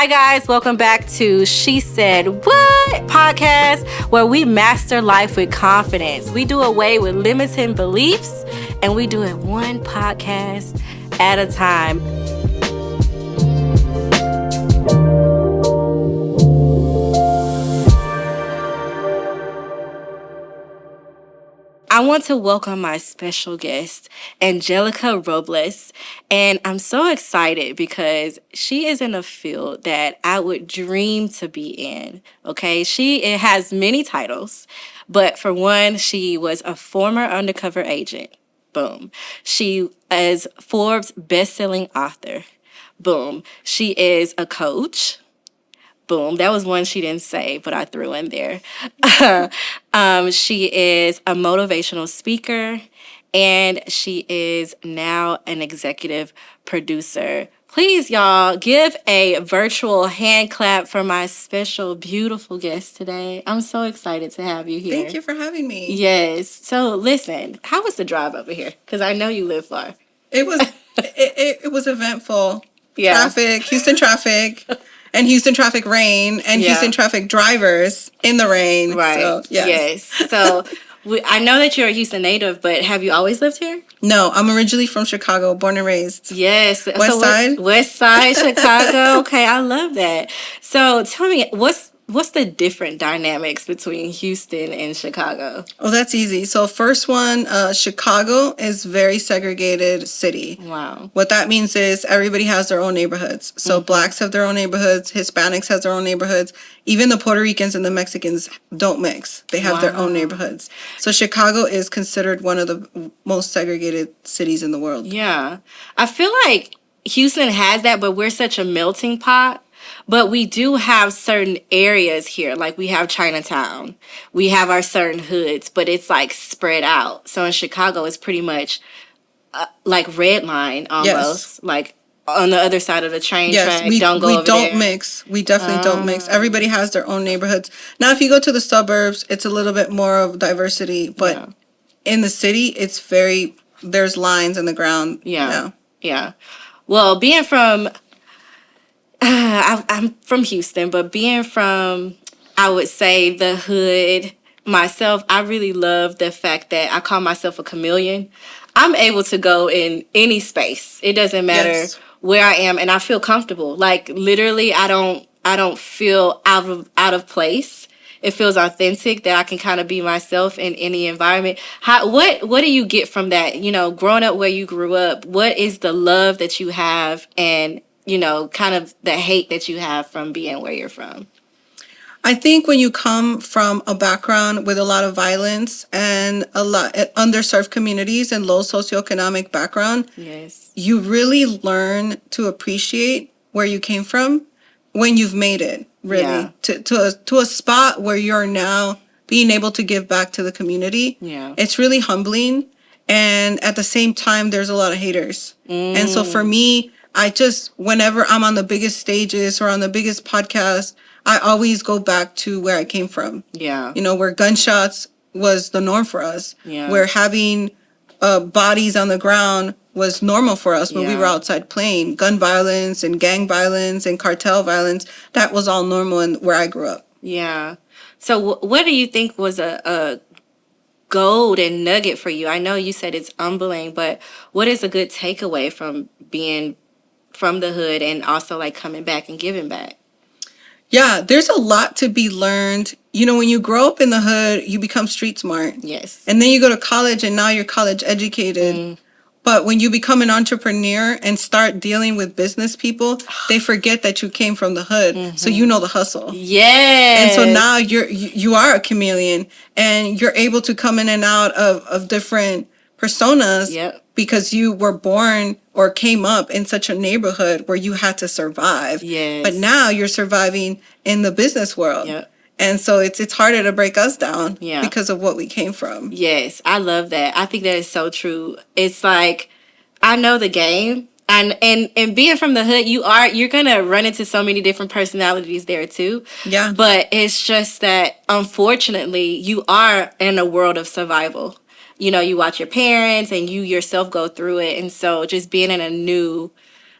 Hi, guys. Welcome back to She Said What podcast, where we master life with confidence. We do away with limiting beliefs, and we do it one podcast at a time. I want to welcome my special guest, Angelica Robles, and I'm so excited because she is in a field that I would dream to be in, okay? She has many titles, but for one, she was a former undercover agent. Boom. She is Forbes best-selling author. Boom. She is a coach. Boom. That was one she didn't say, but I threw in there. She is a motivational speaker, and she is now an executive producer. Please, y'all, give a virtual hand clap for my special, beautiful guest today. I'm so excited to have you here. Thank you for having me. Yes. So, listen, how was the drive over here? Because I know you live far. It was it was eventful. Yeah. Traffic, Houston traffic. And Houston traffic rain, and Houston traffic drivers in the rain. Right. So, yes. So I know that you're a Houston native, but have you always lived here? No, I'm originally from Chicago, born and raised. Yes. West Side? West Side, Chicago. Okay, I love that. So tell me, what's the different dynamics between Houston and Chicago? Oh, that's easy. So first one, Chicago is very segregated city. Wow. What that means is everybody has their own neighborhoods. So blacks have their own neighborhoods, Hispanics have their own neighborhoods. Even the Puerto Ricans and the Mexicans don't mix. They have their own neighborhoods. So Chicago is considered one of the most segregated cities in the world. Yeah. I feel like Houston has that, but we're such a melting pot. But we do have certain areas here, like we have Chinatown. We have our certain hoods, but it's like spread out. So in Chicago, it's pretty much like red line almost, like on the other side of the train track. We don't mix. We definitely don't mix. Everybody has their own neighborhoods. Now, if you go to the suburbs, it's a little bit more of diversity, but in the city, it's there's lines in the ground. Yeah. Well, being from... I'm from Houston, but being from, I would say, the hood myself, I really love the fact that I call myself a chameleon. I'm able to go in any space. It doesn't matter where I am, and I feel comfortable. Like literally, I don't feel out of place. It feels authentic that I can kind of be myself in any environment. What do you get from that? You know, growing up where you grew up, what is the love that you have and kind of the hate that you have from being where you're from? I think when you come from a background with a lot of violence and a lot underserved communities and low socioeconomic background, you really learn to appreciate where you came from when you've made it, really, to a spot where you're now being able to give back to the community. Yeah. It's really humbling. And at the same time, there's a lot of haters. And so for me, whenever I'm on the biggest stages or on the biggest podcast, I always go back to where I came from. Yeah. Where gunshots was the norm for us. Yeah. Where having bodies on the ground was normal for us when we were outside playing. Gun violence and gang violence and cartel violence, that was all normal in where I grew up. Yeah. So what do you think was a golden nugget for you? I know you said it's humbling, but what is a good takeaway from being from the hood and also like coming back and giving back? Yeah, there's a lot to be learned. When you grow up in the hood, you become street smart. Yes. And then you go to college and now you're college educated. But when you become an entrepreneur and start dealing with business people, they forget that you came from the hood. So you know the hustle. Yeah. And so now you are a chameleon and you're able to come in and out of different personas because you were born or came up in such a neighborhood where you had to survive. Yes. But now you're surviving in the business world. Yep. And so it's harder to break us down because of what we came from. Yes, I love that. I think that is so true. It's like, I know the game. And being from the hood, you're gonna run into so many different personalities there too. Yeah. But it's just that unfortunately you are in a world of survival. You watch your parents and you yourself go through it. And so just being in a new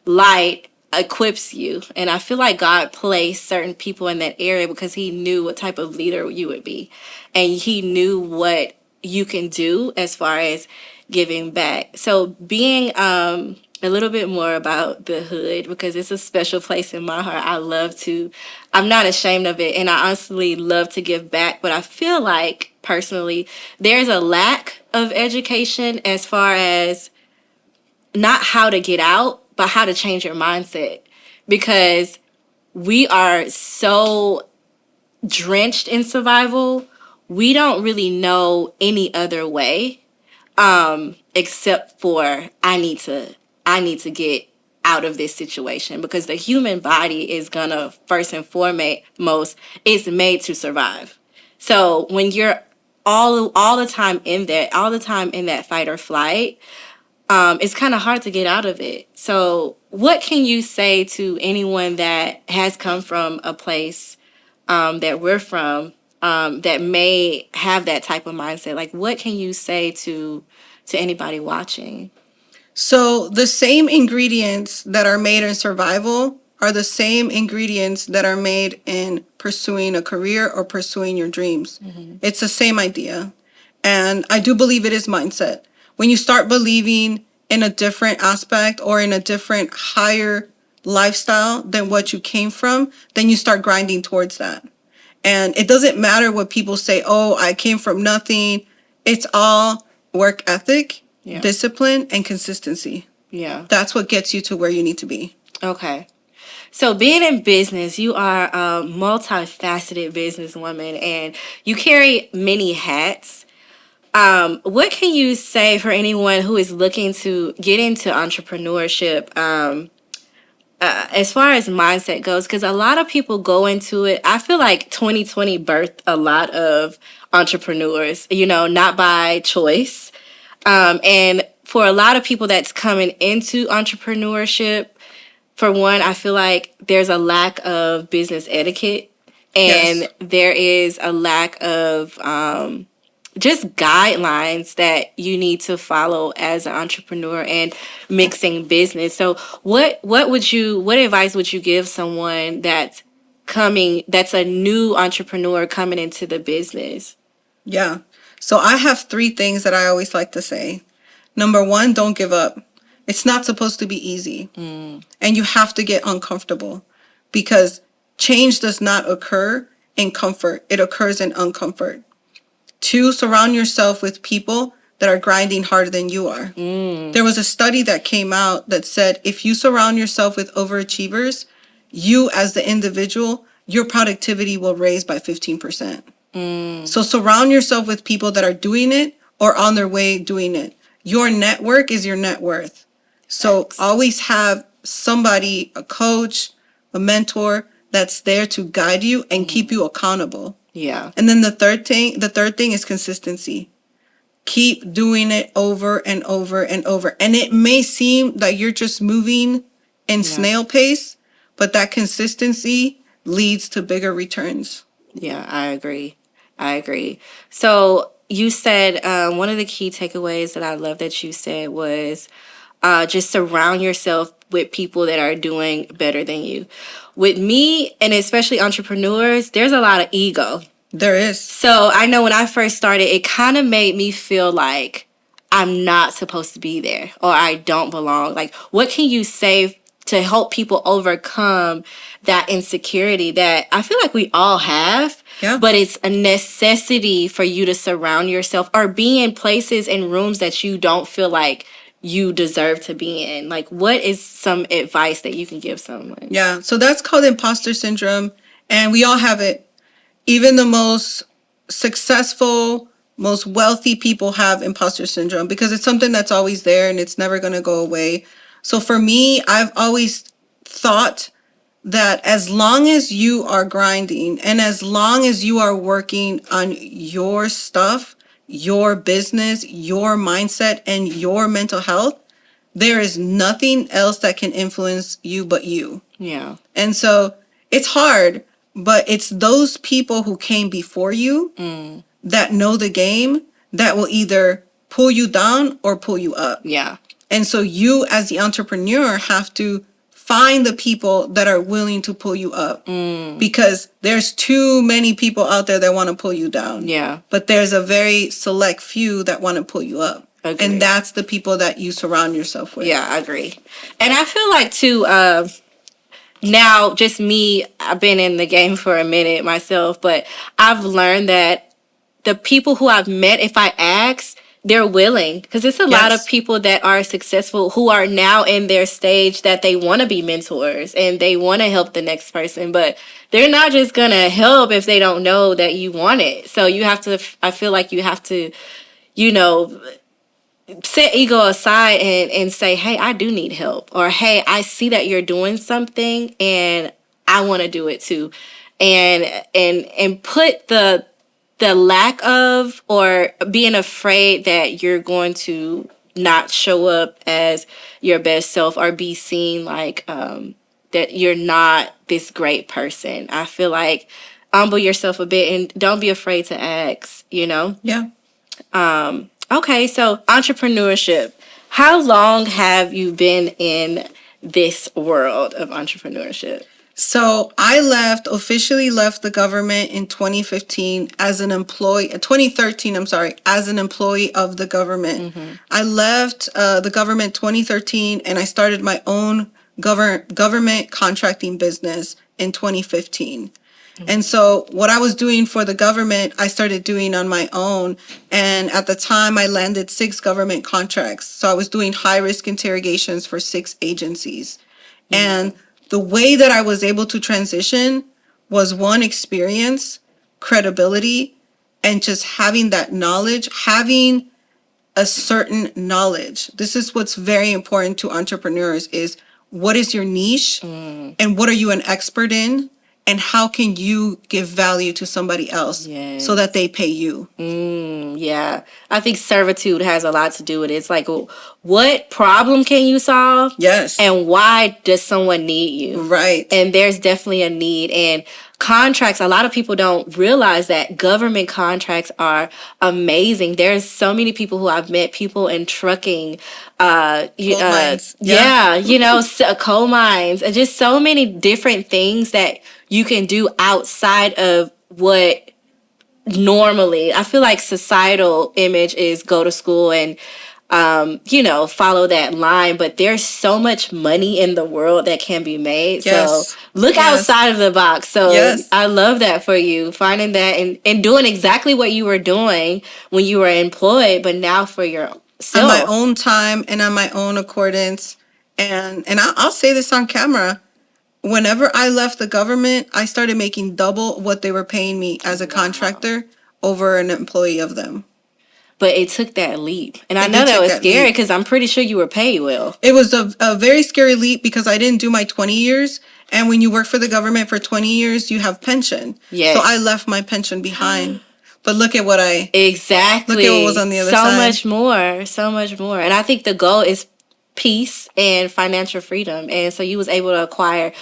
light equips you. And I feel like God placed certain people in that area because he knew what type of leader you would be. And he knew what you can do as far as giving back. So being a little bit more about the hood, because it's a special place in my heart. I'm not ashamed of it. And I honestly love to give back. But I feel like personally, there's a lack of education as far as not how to get out, but how to change your mindset. Because we are so drenched in survival, we don't really know any other way except for I need to get out of this situation, because the human body is gonna first and foremost is made to survive. So when you're all the time in that fight or flight, it's kind of hard to get out of it. So what can you say to anyone that has come from a place that we're from, that may have that type of mindset? Like, what can you say to anybody watching? So the same ingredients that are made in survival are the same ingredients that are made in pursuing a career or pursuing your dreams. Mm-hmm. It's the same idea. And I do believe it is mindset. When you start believing in a different aspect or in a different higher lifestyle than what you came from, then you start grinding towards that. And it doesn't matter what people say, oh, I came from nothing. It's all work ethic, discipline, and consistency. Yeah. That's what gets you to where you need to be. Okay. So being in business, you are a multifaceted businesswoman and you carry many hats. What can you say for anyone who is looking to get into entrepreneurship, as far as mindset goes? Because a lot of people go into it. I feel like 2020 birthed a lot of entrepreneurs, not by choice. And for a lot of people that's coming into entrepreneurship, for one, I feel like there's a lack of business etiquette, and there is a lack of just guidelines that you need to follow as an entrepreneur and mixing business. So what advice would you give someone that's a new entrepreneur coming into the business? Yeah. So I have 3 things that I always like to say. Number 1, don't give up. It's not supposed to be easy. And you have to get uncomfortable, because change does not occur in comfort. It occurs in uncomfort. 2, surround yourself with people that are grinding harder than you are. There was a study that came out that said if you surround yourself with overachievers, you as the individual, your productivity will raise by 15%. So surround yourself with people that are doing it or on their way doing it. Your network is your net worth. So always have somebody, a coach, a mentor that's there to guide you and keep you accountable. Yeah. And then the third thing is consistency. Keep doing it over and over and over. And it may seem that you're just moving in snail pace, but that consistency leads to bigger returns. Yeah, I agree. So you said one of the key takeaways that I love that you said was just surround yourself with people that are doing better than you. With me, and especially entrepreneurs, there's a lot of ego. There is. So I know when I first started, it kind of made me feel like I'm not supposed to be there or I don't belong. Like, what can you say to help people overcome that insecurity that I feel like we all have? Yeah. But it's a necessity for you to surround yourself or be in places and rooms that you don't feel like you deserve to be in. Like, what is some advice that you can give someone? Yeah, so that's called imposter syndrome, and we all have it. Even the most successful, most wealthy people have imposter syndrome because it's something that's always there and it's never going to go away. So for me, I've always thought that as long as you are grinding and as long as you are working on your stuff, your business, your mindset, and your mental health, there is nothing else that can influence you but you. Yeah. And so it's hard, but it's those people who came before you that know the game that will either pull you down or pull you up. Yeah. And so you as the entrepreneur have to find the people that are willing to pull you up, because there's too many people out there that want to pull you down. Yeah. But there's a very select few that want to pull you up. Agreed. And that's the people that you surround yourself with. Yeah, I agree. And I feel like, too, now, just me, I've been in the game for a minute myself, but I've learned that the people who I've met, if I ask, they're willing. Because it's a lot of people that are successful who are now in their stage that they want to be mentors and they want to help the next person, but they're not just going to help if they don't know that you want it. So you have to, I feel like you have to, set ego aside and say, hey, I do need help. Or, hey, I see that you're doing something and I want to do it too. And put the lack of, or being afraid that you're going to not show up as your best self or be seen like that you're not this great person. I feel like humble yourself a bit and don't be afraid to ask, Yeah. Okay, so entrepreneurship. How long have you been in this world of entrepreneurship? So I officially left the government in 2015 as an employee, 2013, I'm sorry, as an employee of the government. Mm-hmm. I left the government 2013 and I started my own government contracting business in 2015. And so what I was doing for the government, I started doing on my own. And at the time, I landed 6 government contracts. So I was doing high-risk interrogations for 6 agencies. Mm-hmm. And the way that I was able to transition was, one, experience, credibility, and just having that knowledge, having a certain knowledge. This is what's very important to entrepreneurs is, what is your niche and what are you an expert in? And how can you give value to somebody else so that they pay you? Yeah. I think servitude has a lot to do with it. It's like, what problem can you solve? Yes. And why does someone need you? Right. And there's definitely a need. And contracts, a lot of people don't realize that government contracts are amazing. There's so many people who I've met, people in trucking, coal mines, coal mines, and just so many different things that you can do outside of what normally, I feel like societal image is go to school and follow that line, but there's so much money in the world that can be made. Yes. So look outside of the box. So I love that for you, finding that and doing exactly what you were doing when you were employed, but now for yourself. On my own time and on my own accordance. And I'll say this on camera. Whenever I left the government, I started making double what they were paying me as a contractor over an employee of them. But it took that leap. And I know that was scary because I'm pretty sure you were paid well. It was a very scary leap because I didn't do my 20 years. And when you work for the government for 20 years, you have pension. Yes. So I left my pension behind. But look at what Exactly. Look at what was on the other side. So much more. And I think the goal is peace and financial freedom. And so you was able to acquire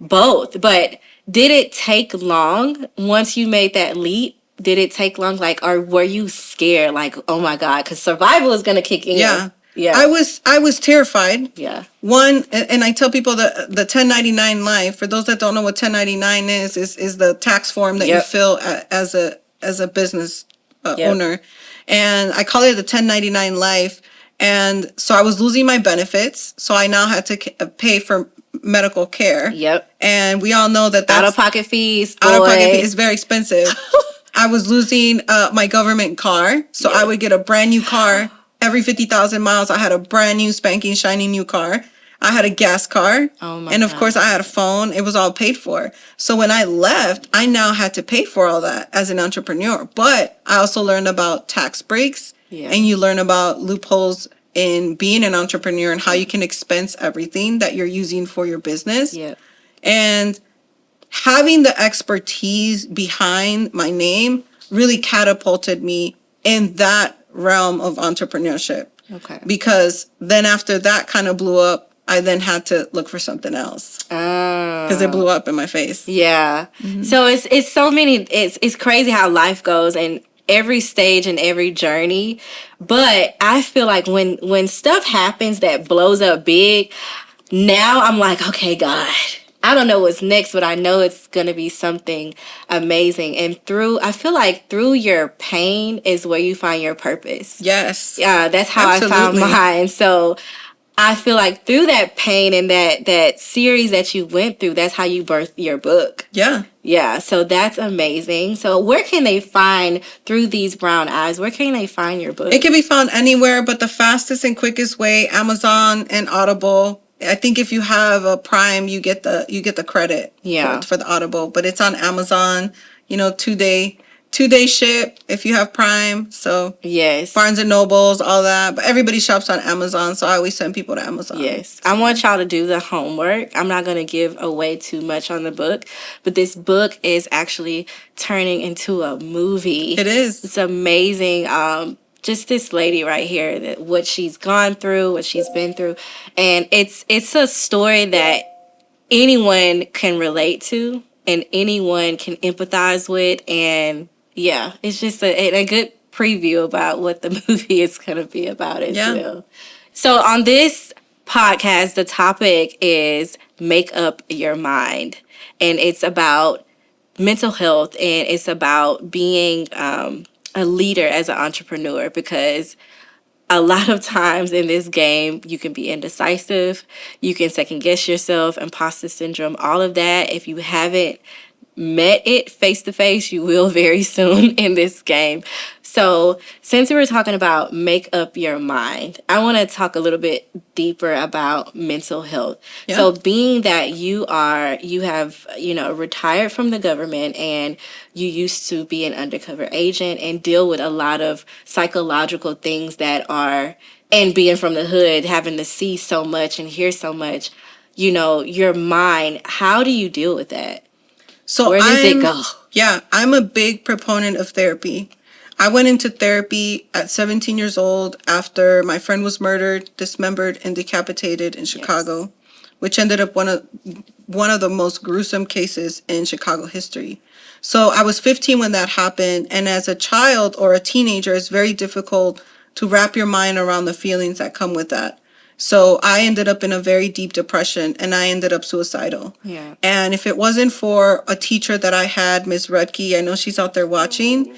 both. But did it take long once you made that leap? Did it take long? Or were you scared? Oh my God, because survival is going to kick in. Yeah. I was terrified. Yeah. One, and I tell people the 1099 life, for those that don't know what 1099 is the tax form that you fill as a business owner. And I call it the 1099 life. And so I was losing my benefits. So I now had to pay for medical care. Yep. And we all know that's out-of-pocket fees. Out-of-pocket fees is very expensive. I was losing my government car. So I would get a brand new car. Every 50,000 miles, I had a brand new spanking shiny new car. I had a gas car. Oh my and of course, I had a phone. It was all paid for. So when I left, I now had to pay for all that as an entrepreneur. But I also learned about tax breaks. Yeah. And you learn about loopholes in being an entrepreneur and how you can expense everything that you're using for your business. Yeah. And having the expertise behind my name really catapulted me in that realm of entrepreneurship. Okay. Because then after that kind of blew up, I then had to look for something else. Because it blew up in my face. Yeah. Mm-hmm. So it's so many, it's crazy how life goes and every stage and every journey. But I feel like when stuff happens that blows up big, now I'm like, okay, God, I don't know what's next, but I know it's going to be something amazing. And I feel like through your pain is where you find your purpose. Yes. Yeah, that's how I found mine. So I feel like through that pain and that series that you went through, that's how you birthed your book. Yeah. Yeah, so that's amazing. So where can they find Through These Brown Eyes? Where can they find your book? It can be found anywhere, but the fastest and quickest way, Amazon and Audible. I think if you have a Prime, you get the credit for the Audible, but it's on Amazon, 2-day ship if you have Prime. So yes, Barnes and Nobles, all that, but everybody shops on Amazon, so I always send people to Amazon. Yes, I want y'all to do the homework. I'm not going to give away too much on the book, but this book is actually turning into a movie. It is. It's amazing. Just this lady right here, what she's gone through, what she's been through, and it's a story that anyone can relate to and anyone can empathize with. And yeah, it's just a good preview about what the movie is going to be about as well. So on this podcast, the topic is Make Up Your Mind. And it's about mental health, and it's about being a leader as an entrepreneur, because a lot of times in this game, you can be indecisive, you can second guess yourself, imposter syndrome, all of that. If you haven't met it face to face, you will very soon in this game. So since we were talking about make up your mind, I want to talk a little bit deeper about mental health. Yeah. So being that you have, retired from the government, and you used to be an undercover agent and deal with a lot of psychological things and being from the hood, having to see so much and hear so much, your mind, how do you deal with that? So where does it go? Yeah, I'm a big proponent of therapy. I went into therapy at 17 years old after my friend was murdered, dismembered, and decapitated in Chicago, which ended up one of the most gruesome cases in Chicago history. So I was 15 when that happened, and as a child or a teenager, it's very difficult to wrap your mind around the feelings that come with that. So I ended up in a very deep depression, and I ended up suicidal. Yeah. And if it wasn't for a teacher that I had, Miss Rudke, I know she's out there watching,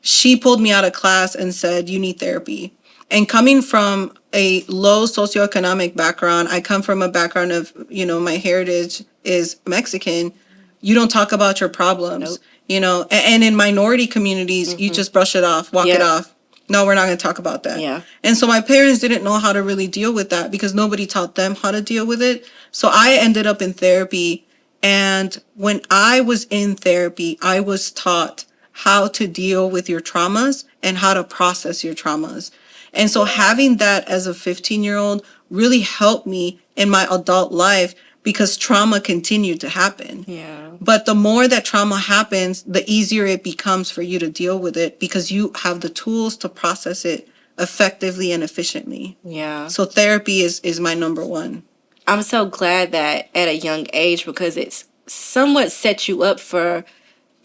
she pulled me out of class and said, you need therapy. And coming from a low socioeconomic background, I come from a background of, my heritage is Mexican. You don't talk about your problems, and in minority communities, you just brush it off, walk it off. No, we're not going to talk about that. Yeah. And so my parents didn't know how to really deal with that because nobody taught them how to deal with it. So I ended up in therapy. And when I was in therapy, I was taught how to deal with your traumas and how to process your traumas. And so having that as a 15-year-old really helped me in my adult life because trauma continued to happen. Yeah. But the more that trauma happens, the easier it becomes for you to deal with it because you have the tools to process it effectively and efficiently. Yeah. So therapy is my number one. I'm so glad that at a young age, because it's somewhat set you up for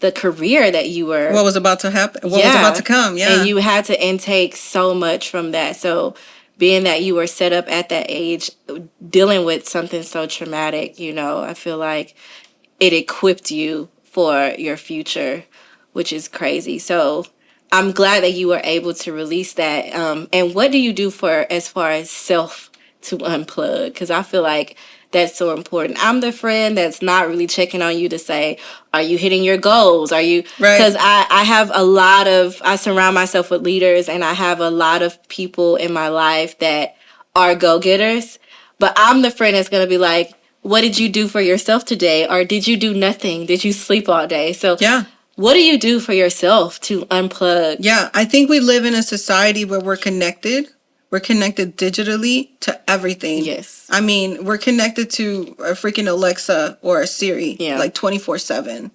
the career that you were. What was about to happen. What was about to come. Yeah. And you had to intake so much from that. So being that you were set up at that age, dealing with something so traumatic, I feel like it equipped you for your future, which is crazy. So I'm glad that you were able to release that. And what do you do as far as self to unplug? Because I feel like that's so important. I'm the friend that's not really checking on you to say, are you hitting your goals? Are you? Right. Because I surround myself with leaders, and I have a lot of people in my life that are go-getters. But I'm the friend that's going to be like, what did you do for yourself today? Or did you do nothing? Did you sleep all day? So yeah. What do you do for yourself to unplug? Yeah, I think we live in a society where we're connected. We're connected digitally to everything. Yes. I mean, we're connected to a freaking Alexa or a Siri, like 24/7.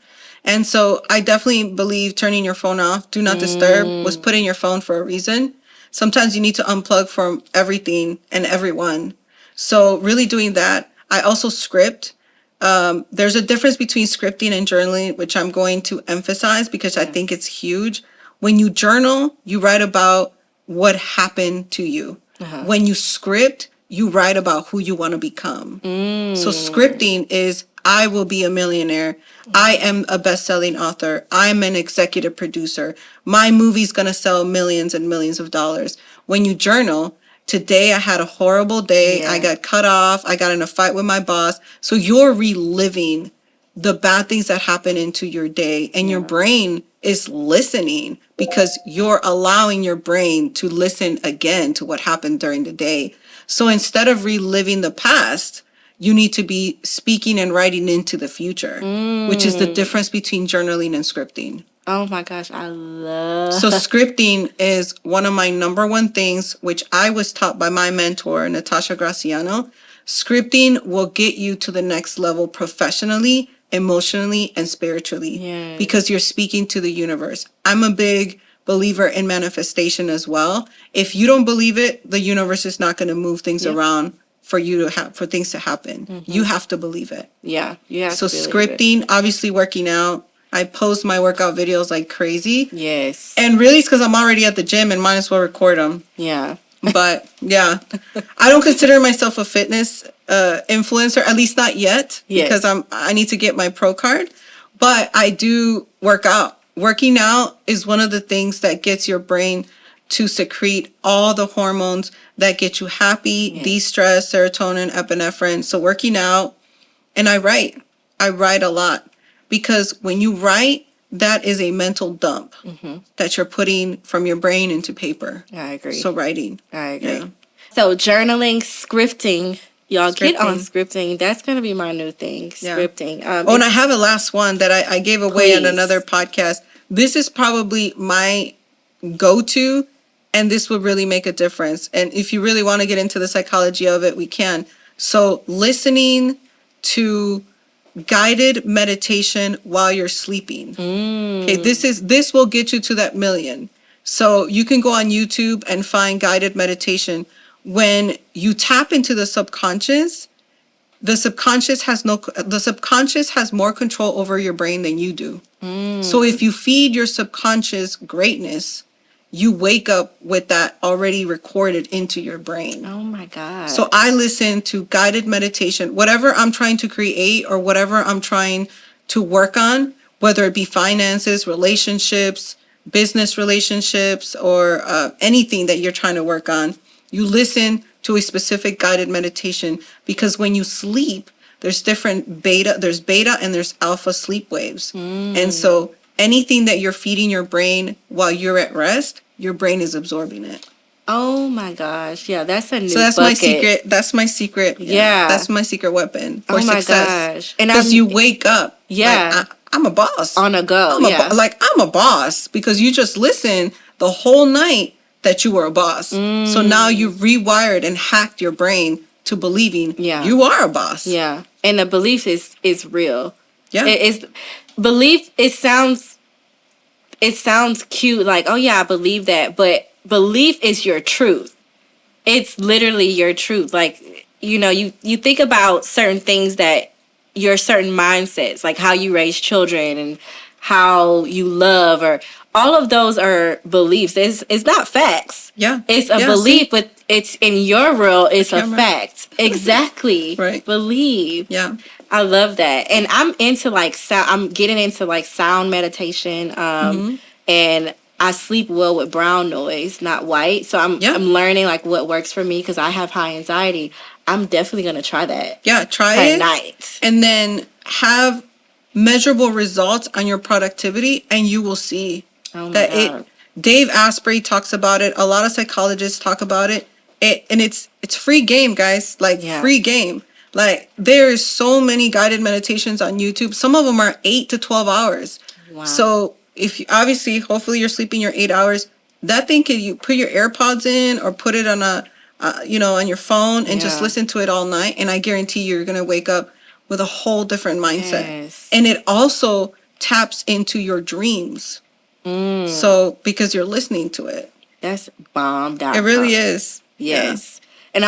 And so I definitely believe turning your phone off, do not disturb, was put in your phone for a reason. Sometimes you need to unplug from everything and everyone. So really doing that. I also script. There's a difference between scripting and journaling, which I'm going to emphasize because I think it's huge. When you journal, you write about what happened to you. When you script, you write about who you want to become. So scripting is, I will be a millionaire. I am a best-selling author. I'm an executive producer. My movie's going to sell millions and millions of dollars. When you journal, today I had a horrible day. I got cut off. I got in a fight with my boss. So you're reliving the bad things that happen into your day, and your brain is listening because you're allowing your brain to listen again to what happened during the day. So instead of reliving the past, you need to be speaking and writing into the future, which is the difference between journaling and scripting. Oh my gosh, I love. So scripting is one of my number one things, which I was taught by my mentor, Natasha Graciano. Scripting will get you to the next level professionally, emotionally, and spiritually, because you're speaking to the universe. I'm a big believer in manifestation as well. If you don't believe it, the universe is not going to move things around for you to have, for things to happen. You have to believe it. Yeah, you have So to believe scripting, obviously working out. I post my workout videos like crazy. Yes. And really it's because I'm already at the gym and might as well record them. Yeah. But yeah, I don't consider myself a fitness influencer, at least not yet, because I need to get my pro card. But I do work out. Working out is one of the things that gets your brain to secrete all the hormones that get you happy, de-stress, serotonin, epinephrine. So working out, and I write a lot, because when you write, that is a mental dump that you're putting from your brain into paper. I agree. So writing. I agree. Yeah. So journaling, scripting. Y'all get on scripting. That's going to be my new thing, scripting. And I have a last one that I gave away on another podcast. This is probably my go-to, and this would really make a difference. And if you really want to get into the psychology of it, we can. So listening to guided meditation while you're sleeping. Okay, this will get you to that million. So you can go on YouTube and find guided meditation. When you tap into the subconscious has more control over your brain than you do. So if you feed your subconscious greatness, you wake up with that already recorded into your brain. Oh my God. So I listen to guided meditation, whatever I'm trying to create or whatever I'm trying to work on, whether it be finances, relationships, business relationships, or anything that you're trying to work on. You listen to a specific guided meditation, because when you sleep, there's beta and there's alpha sleep waves. And so anything that you're feeding your brain while you're at rest, your brain is absorbing it. Oh my gosh. Yeah, that's a new So that's bucket. my secret. That's my secret. Yeah. That's my secret weapon for success. And because you wake up. Yeah. Like, I'm a boss. On a go. I'm a boss because you just listened the whole night that you were a boss. So now you've rewired and hacked your brain to believing you are a boss. Yeah. And the belief is real. Yeah. Belief, it sounds cute, like, oh yeah, I believe that, but belief is your truth. It's literally your truth. Like, you think about certain things, that your certain mindsets, like how you raise children and how you love, or all of those are beliefs. It's not facts. Yeah. It's a belief, but it's in your world, it's a fact. Exactly. Right. Believe. Yeah. I love that. And I'm into I'm getting into sound meditation. And I sleep well with brown noise, not white. So I'm learning what works for me, because I have high anxiety. I'm definitely going to try that. Yeah, try it tonight. And then have measurable results on your productivity, and you will see that Dave Asprey talks about it. A lot of psychologists talk about it. And it's free game, guys. Free game. There is so many guided meditations on YouTube. Some of them are 8 to 12 hours. Wow. So if you, hopefully you're sleeping your 8 hours. That thing, you put your AirPods in or put it on on your phone and just listen to it all night. And I guarantee you're going to wake up with a whole different mindset. Yes. And it also taps into your dreams. So because you're listening to it. That's bombed out. It really is. Yes. Yeah. And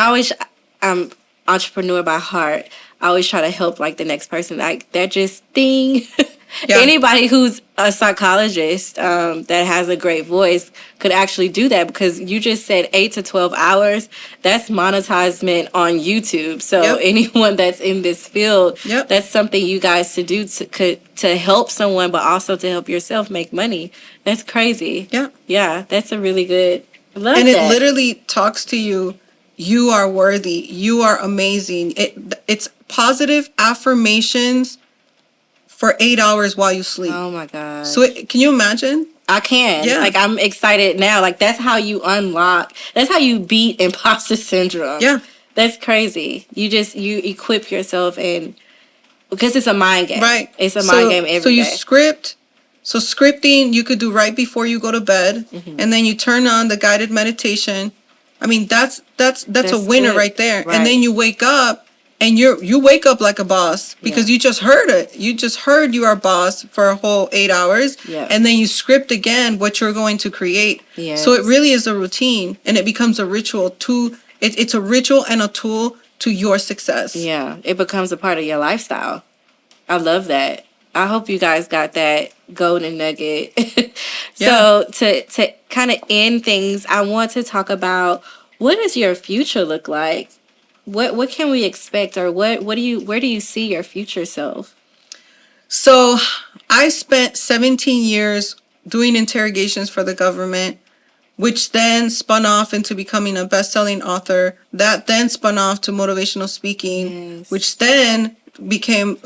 I'm entrepreneur by heart. I always try to help the next person. That just thing Yeah. Anybody who's a psychologist that has a great voice could actually do that, because you just said 8 to 12 hours. That's monetizement on YouTube. So Yep. anyone that's in this field, Yep. that's something you guys to do to help someone, but also to help yourself make money. That's crazy. Yeah. Yeah, that's a really good. I love And that. it literally talks to you. You are worthy. You are amazing. It's positive affirmations for 8 hours while you sleep. Oh my God. So can you imagine? I can. Yeah. Like, I'm excited now. Like, that's how you unlock. That's how you beat imposter syndrome. Yeah. That's crazy. You equip yourself, and because it's a mind game. Right. It's a mind game every day. script. So scripting you could do right before you go to bed, and then you turn on the guided meditation. I mean, that's a winner good. right there. Right. And then you wake up, and you wake up like a boss, because you just heard it. You just heard you are a boss for a whole 8 hours. Yeah. And then you script again what you're going to create. Yes. So it really is a routine, and it becomes a ritual it's a ritual and a tool to your success. Yeah, it becomes a part of your lifestyle. I love that. I hope you guys got that golden nugget. So to kind of end things, I want to talk about, what does your future look like? What can we expect, or where do you see your future self? So I spent 17 years doing interrogations for the government, which then spun off into becoming a best-selling author. That then spun off to motivational speaking, Yes. which then became,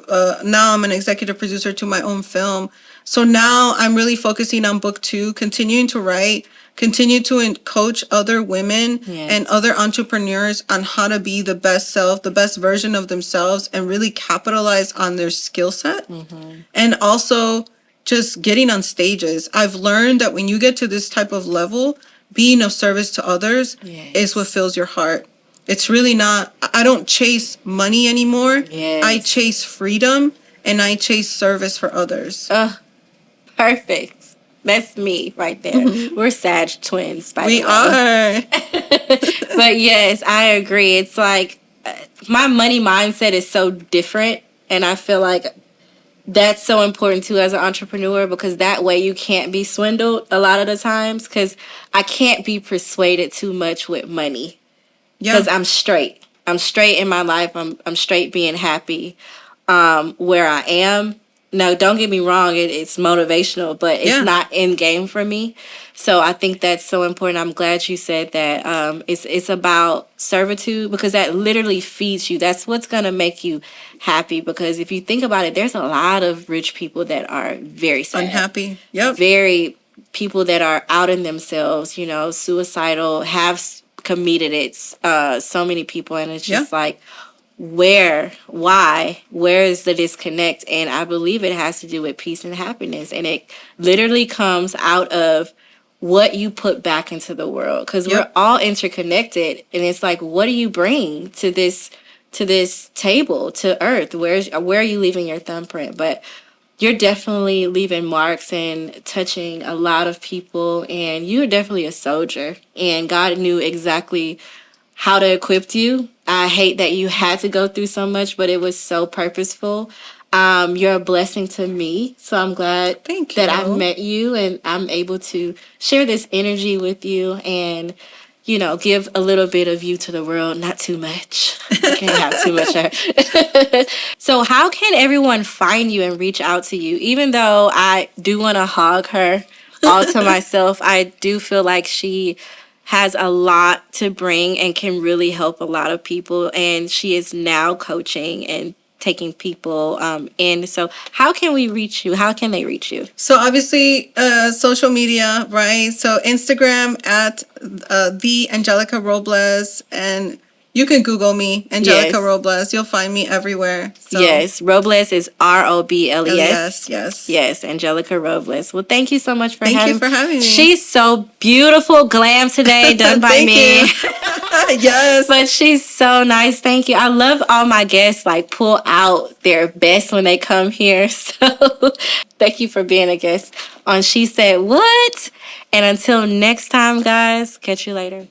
now I'm an executive producer to my own film. So now I'm really focusing on book 2, continuing to write, continue to coach other women Yes. and other entrepreneurs on how to be the best self, the best version of themselves, and really capitalize on their skill set. Mm-hmm. And also just getting on stages. I've learned that when you get to this type of level, being of service to others Yes. is what fills your heart. It's really not, I don't chase money anymore. Yes. I chase freedom, and I chase service for others. Perfect. That's me right there. We're Sag twins, by We the way. are. But yes, I agree. It's like, my money mindset is so different, and I feel like that's so important too as an entrepreneur, because that way you can't be swindled a lot of the times, because I can't be persuaded too much with money, because I'm straight. I'm straight in my life. I'm straight being happy where I am. No, don't get me wrong. It's motivational, but it's not in game for me. So I think that's so important. I'm glad you said that. It's about servitude, because that literally feeds you. That's what's going to make you happy. Because if you think about it, there's a lot of rich people that are very sad. Unhappy. Yep. Very people that are out in themselves, suicidal, have committed it. So many people. And it's just like, where is the disconnect? And I believe it has to do with peace and happiness, and it literally comes out of what you put back into the world, because we're all interconnected. And it's like, what do you bring to this table, to earth? Where are you leaving your thumbprint? But you're definitely leaving marks and touching a lot of people, and you're definitely a soldier, and God knew exactly how to equip you. I hate that you had to go through so much, but it was so purposeful. You're a blessing to me, so I'm glad that I've met you, and I'm able to share this energy with you, and give a little bit of you to the world. Not too much. You can't have too much. So how can everyone find you and reach out to you? Even though I do want to hog her all to myself, I do feel like she has a lot to bring and can really help a lot of people. And she is now coaching and taking people in. So how can we reach you? How can they reach you? So obviously, social media, right? So Instagram at the Angelica Robles, and you can Google me, Angelica Robles. You'll find me everywhere. So. Yes, Robles is Robles. Yes. Angelica Robles. Well, thank you so much for having me. Thank you for having me. She's so beautiful, glam today, done by me. Yes. But she's so nice. Thank you. I love all my guests pull out their best when they come here. So thank you for being a guest on She Said What. And until next time, guys, catch you later.